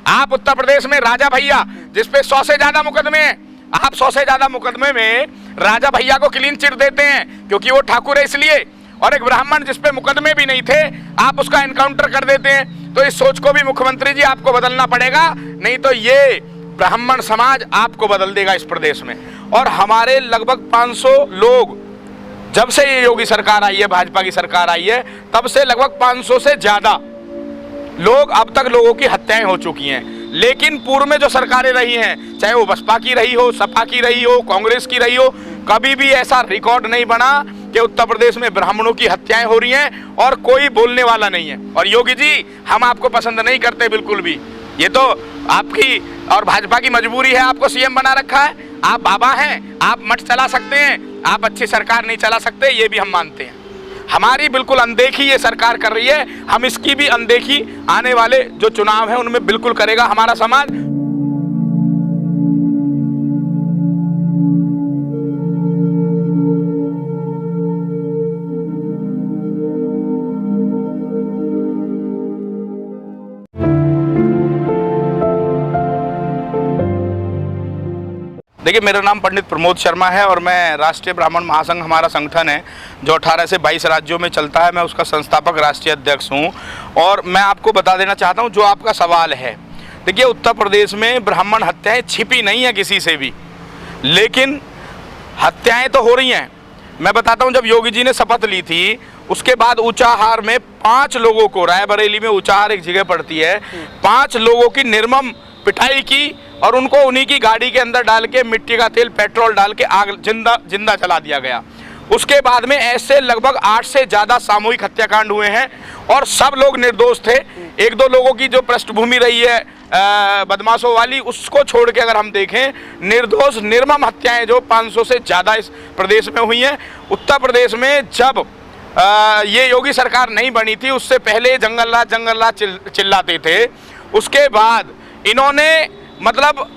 आप उत्तर प्रदेश में राजा भैया जिसपे 100 से ज्यादा मुकदमे हैं, आप 100 से ज्यादा मुकदमे में राजा भैया को क्लीन चिट देते हैं क्योंकि वो ठाकुर है इसलिए, और एक ब्राह्मण जिसपे मुकदमे भी नहीं थे आप उसका एनकाउंटर कर देते हैं। तो इस सोच को भी मुख्यमंत्री जी आपको बदलना पड़ेगा, नहीं तो ये ब्राह्मण समाज आपको बदल देगा इस प्रदेश में। और हमारे लगभग 500 लोग, जब से ये योगी सरकार आई है, भाजपा की सरकार आई है, तब से लगभग 500 से ज्यादा लोग, अब तक लोगों की हत्याएं हो चुकी हैं। लेकिन पूर्व में जो सरकारें रही हैं, चाहे वो बसपा की रही हो, सपा की रही हो, कांग्रेस की रही हो, कभी भी ऐसा रिकॉर्ड नहीं बना कि उत्तर प्रदेश में ब्राह्मणों की हत्याएं हो रही हैं और कोई बोलने वाला नहीं है। और योगी जी, हम आपको पसंद नहीं करते बिल्कुल भी, ये तो आपकी और भाजपा की मजबूरी है, आपको सीएम बना रखा है। आप बाबा हैं, आप मठ चला सकते हैं, आप अच्छी सरकार नहीं चला सकते, ये भी हम मानते हैं। हमारी बिल्कुल अनदेखी ये सरकार कर रही है, हम इसकी भी अनदेखी आने वाले जो चुनाव है उनमें बिल्कुल करेगा हमारा समाज। देखिए, मेरा नाम पंडित प्रमोद शर्मा है और मैं राष्ट्रीय ब्राह्मण महासंघ, हमारा संगठन है जो 18 से 22 राज्यों में चलता है, मैं उसका संस्थापक राष्ट्रीय अध्यक्ष हूं। और मैं आपको बता देना चाहता हूं जो आपका सवाल है, देखिए उत्तर प्रदेश में ब्राह्मण हत्याएं छिपी नहीं है किसी से भी, लेकिन हत्याएं तो हो रही हैं। मैं बताता हूँ, जब योगी जी ने शपथ ली थी उसके बाद ऊंचाहार में 5 लोगों को, रायबरेली में ऊंचाहार एक जगह पड़ती है, 5 लोगों की निर्मम पिटाई की और उनको उन्हीं की गाड़ी के अंदर डाल के मिट्टी का तेल, पेट्रोल डाल के आग जिंदा जला दिया गया। उसके बाद में ऐसे लगभग 8 से ज़्यादा सामूहिक हत्याकांड हुए हैं और सब लोग निर्दोष थे। 1-2 लोगों की जो पृष्ठभूमि रही है बदमाशों वाली, उसको छोड़ के अगर हम देखें, निर्दोष निर्मम हत्याएं जो 500 से ज़्यादा इस प्रदेश में हुई हैं। उत्तर प्रदेश में जब ये योगी सरकार नहीं बनी थी, उससे पहले जंगल राज चिल्लाते थे। उसके बाद इन्होंने मतलब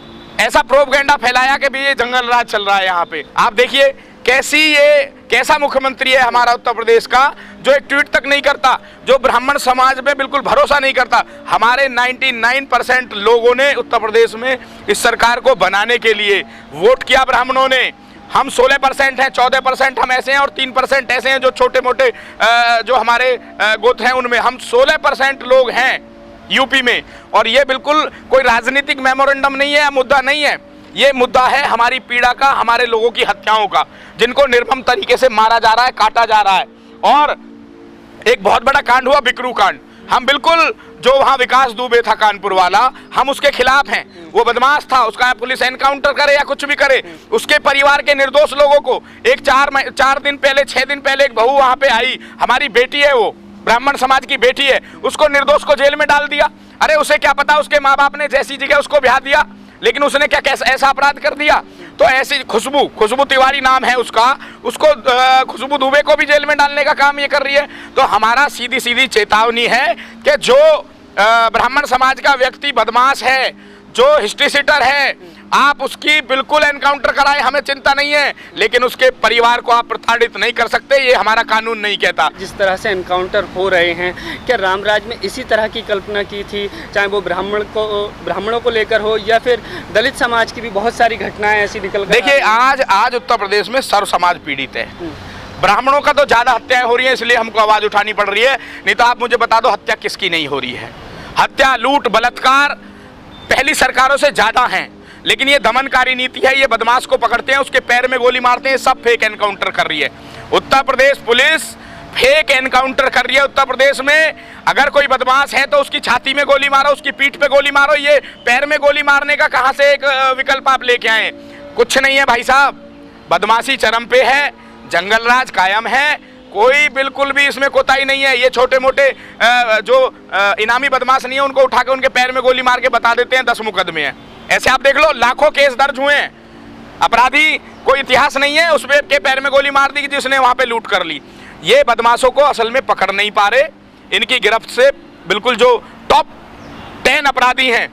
ऐसा प्रोपगेंडा फैलाया कि भी ये जंगल राज चल रहा है यहाँ पे। आप देखिए कैसा मुख्यमंत्री है हमारा उत्तर प्रदेश का, जो एक ट्वीट तक नहीं करता, जो ब्राह्मण समाज में बिल्कुल भरोसा नहीं करता। हमारे 99% लोगों ने उत्तर प्रदेश में इस सरकार को बनाने के लिए वोट किया ब्राह्मणों ने। हम 16% हैं, 14% हम ऐसे हैं और 3% ऐसे हैं जो छोटे मोटे जो हमारे गोत्र हैं उनमें। हम 16% लोग हैं यूपी में। और ये बिल्कुल कोई राजनीतिक मेमोरेंडम नहीं है, मुद्दा नहीं है, ये मुद्दा है हमारी पीड़ा का, हमारे लोगों की हत्याओं का, जिनको निर्मम तरीके से मारा जा रहा है, काटा जा रहा है। और एक बहुत बड़ा कांड हुआ, बिकरू कांड। हम बिल्कुल, जो वहाँ विकास दुबे था कानपुर वाला, हम उसके खिलाफ हैं। वो बदमाश था, उसका पुलिस एनकाउंटर करे या कुछ भी करे, उसके परिवार के निर्दोष लोगों को एक 4 दिन पहले, 6 दिन पहले एक बहू वहाँ पे आई, हमारी बेटी है, वो ब्राह्मण समाज की बेटी है, उसको निर्दोष को जेल में डाल दिया। अरे उसे क्या पता, उसके माँ बाप ने जैसी जगह उसको ब्याह दिया, लेकिन उसने क्या कैसा ऐसा अपराध कर दिया। तो ऐसी खुशबू तिवारी नाम है उसका, उसको खुशबू दुबे को भी जेल में डालने का काम ये कर रही है। तो हमारा सीधी चेतावनी है कि जो ब्राह्मण समाज का व्यक्ति बदमाश है, जो हिस्ट्री सीटर है, आप उसकी बिल्कुल एनकाउंटर कराएं, हमें चिंता नहीं है, लेकिन उसके परिवार को आप प्रताड़ित नहीं कर सकते, ये हमारा कानून नहीं कहता। जिस तरह से एनकाउंटर हो रहे हैं, क्या रामराज में इसी तरह की कल्पना की थी, चाहे वो ब्राह्मणों को लेकर हो या फिर दलित समाज की भी बहुत सारी घटनाएं ऐसी निकल कर। देखिए, आज उत्तर प्रदेश में सर्व समाज पीड़ित है। ब्राह्मणों का तो ज़्यादा हत्याएं हो रही है, इसलिए हमको आवाज़ उठानी पड़ रही है। नहीं तो आप मुझे बता दो, हत्या किसकी नहीं हो रही है? हत्या, लूट, बलात्कार पहली सरकारों से ज़्यादा हैं, लेकिन ये दमनकारी नीति है। ये बदमाश को पकड़ते हैं, उसके पैर में गोली मारते हैं, सब फेक एनकाउंटर कर रही है। Uttar Pradesh police fake encounter कर रही है। उत्तर प्रदेश में अगर कोई बदमाश है तो उसकी छाती में गोली मारो, उसकी पीठ पे गोली मारो। ये पैर में गोली मारने का कहाँ से एक विकल्प आप लेके आए? कुछ नहीं है भाई साहब, बदमाशी चरम पे है, जंगल राज कायम है, कोई बिल्कुल भी इसमें कोताही नहीं है। ये छोटे मोटे जो इनामी बदमाश नहीं है, उनको उठा के उनके पैर में गोली मार के बता देते हैं 10 मुकदमे हैं। ऐसे आप देख लो, लाखों केस दर्ज हुए हैं, अपराधी कोई इतिहास नहीं है, उस के पैर में गोली मार दी कि जिसने वहां पे लूट कर ली। ये बदमाशों को असल में पकड़ नहीं पा रहे। इनकी गिरफ्त से बिल्कुल जो टॉप 10 अपराधी हैं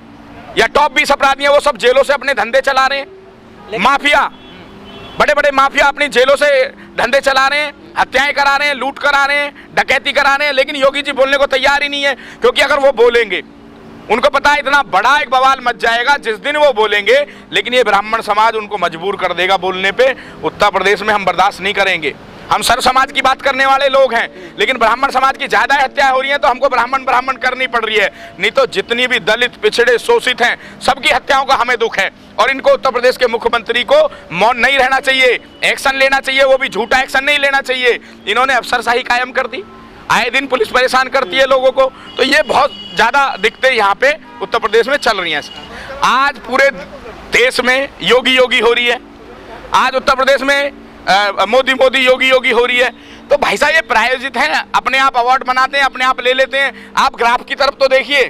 या टॉप 20 अपराधी हैं, वो सब जेलों से अपने धंधे चला रहे हैं। माफिया, बड़े बड़े माफिया अपनी जेलों से धंधे चला रहे हैं, हत्याएं करा रहे हैं, लूट करा रहे हैं, डकैती करा रहे हैं। लेकिन योगी जी बोलने को तैयार ही नहीं है, क्योंकि अगर वो बोलेंगे उनको पता है इतना बड़ा एक बवाल मच जाएगा जिस दिन वो बोलेंगे, लेकिन ये ब्राह्मण समाज उनको मजबूर कर देगा बोलने पे। उत्तर प्रदेश में हम बर्दाश्त नहीं करेंगे। हम सर्व समाज की बात करने वाले लोग हैं, लेकिन ब्राह्मण समाज की ज्यादा हत्या हो रही है तो हमको ब्राह्मण ब्राह्मण करनी पड़ रही है। नहीं तो जितनी भी दलित, पिछड़े, शोषित हैं, सबकी हत्याओं का हमें दुख है। और इनको उत्तर प्रदेश के मुख्यमंत्री को मौन नहीं रहना चाहिए, एक्शन लेना चाहिए, वो भी झूठा एक्शन नहीं लेना चाहिए। इन्होंने अफसरशाही कायम कर दी, आए दिन पुलिस परेशान करती है लोगों को, तो ये बहुत ज्यादा दिक्कतें यहाँ पे उत्तर प्रदेश में चल रही हैं। आज पूरे देश में योगी योगी हो रही है, आज उत्तर प्रदेश में मोदी मोदी योगी योगी हो रही है। तो भाई साहब ये प्रायोजित है, अपने आप अवार्ड बनाते हैं, अपने आप ले लेते हैं। आप ग्राफ की तरफ तो देखिए,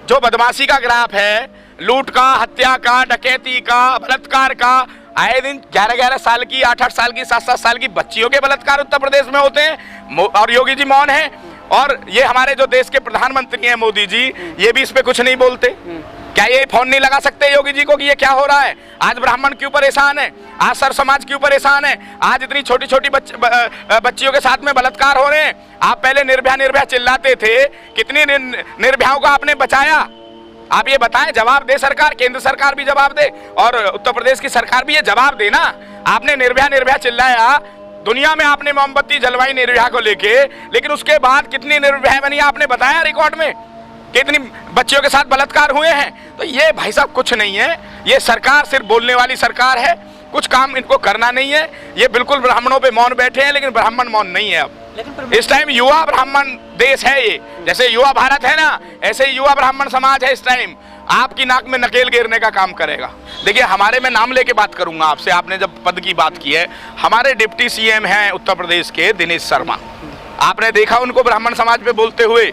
जो बदमाशी का ग्राफ है, लूट का, हत्या का, डकैती का, बलात्कार का, आए दिन 11-11 साल की, 8-8 साल की, 7-7 साल की बच्चियों के बलात्कार उत्तर प्रदेश में होते हैं, और योगी जी मौन है। और ये हमारे जो देश के प्रधानमंत्री हैं मोदी जी, ये भी इस पे कुछ नहीं बोलते। क्या ये फोन नहीं लगा सकते योगी जी को कि ये क्या हो रहा है? आज ब्राह्मण क्यों परेशान है, आज सर समाज क्यों परेशान है, आज इतनी छोटी छोटी बच्चियों के साथ में बलात्कार हो रहे हैं। आप पहले निर्भया निर्भया चिल्लाते थे, कितनी निर्भयाओं को आपने बचाया? आप ये बताएं, जवाब दे सरकार, केंद्र सरकार भी जवाब दे और उत्तर प्रदेश की सरकार भी ये जवाब देना। आपने निर्भया निर्भया चिल्लाया, दुनिया में आपने मोमबत्ती जलवाई निर्भया को लेके, लेकिन उसके बाद कितनी निर्भया बनी आपने बताया रिकॉर्ड में, कितनी बच्चियों के साथ बलात्कार हुए हैं। तो ये भाई साहब कुछ नहीं है, ये सरकार सिर्फ बोलने वाली सरकार है, कुछ काम इनको करना नहीं है। ये बिल्कुल ब्राह्मणों पे मौन बैठे हैं, लेकिन ब्राह्मण मौन नहीं है। अब इस टाइम युवा ब्राह्मण देश है ये, जैसे युवा भारत है ना, ऐसे युवा ब्राह्मण समाज है। इस टाइम आपकी नाक में नकेल गिरने का काम करेगा। देखिए हमारे, मैं नाम लेके बात करूंगा आपसे, आपने जब पद की बात की है, हमारे डिप्टी सीएम हैं उत्तर प्रदेश के दिनेश शर्मा, आपने देखा उनको ब्राह्मण समाज पे बोलते हुए।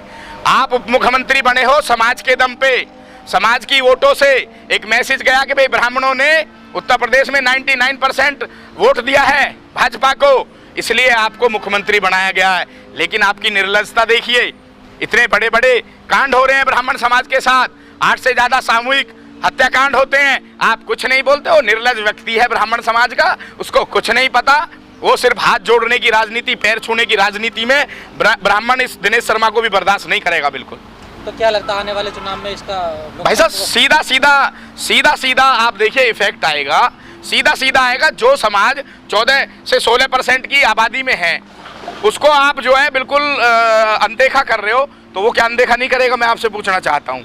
आप उप मुख्यमंत्री बने हो समाज के दम पे, समाज की वोटों से एक मैसेज गया कि भाई ब्राह्मणों ने उत्तर प्रदेश में 99% वोट दिया है भाजपा को, इसलिए आपको मुख्यमंत्री बनाया गया है। लेकिन आपकी निर्लजता देखिए, इतने बड़े बड़े कांड हो रहे हैं ब्राह्मण समाज के साथ, 8 से ज्यादा सामूहिक हत्याकांड होते हैं, आप कुछ नहीं बोलते हो। निर्लज व्यक्ति है ब्राह्मण समाज का, उसको कुछ नहीं पता, वो सिर्फ हाथ जोड़ने की राजनीति, पैर छूने की राजनीति में ब्राह्मण इस दिनेश शर्मा को भी बर्दाश्त नहीं करेगा बिल्कुल। तो क्या लगता है आने वाले चुनाव में इसका भाई साहब सीधा सीधा आप देखिए इफेक्ट आएगा, सीधा सीधा आएगा। जो समाज 14 से 16% की आबादी में है, उसको आप जो है बिल्कुल अनदेखा कर रहे हो। तो वो क्या अनदेखा नहीं करेगा, मैं आपसे पूछना चाहता हूँ।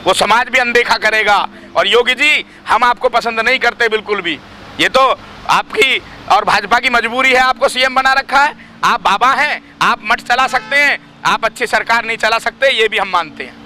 वो समाज भी अनदेखा करेगा। और योगी जी, हम आपको पसंद नहीं करते बिल्कुल भी, ये तो आपकी और भाजपा की मजबूरी है, आपको सीएम बना रखा है। आप बाबा हैं, आप मठ चला सकते हैं, आप अच्छी सरकार नहीं चला सकते, ये भी हम मानते हैं।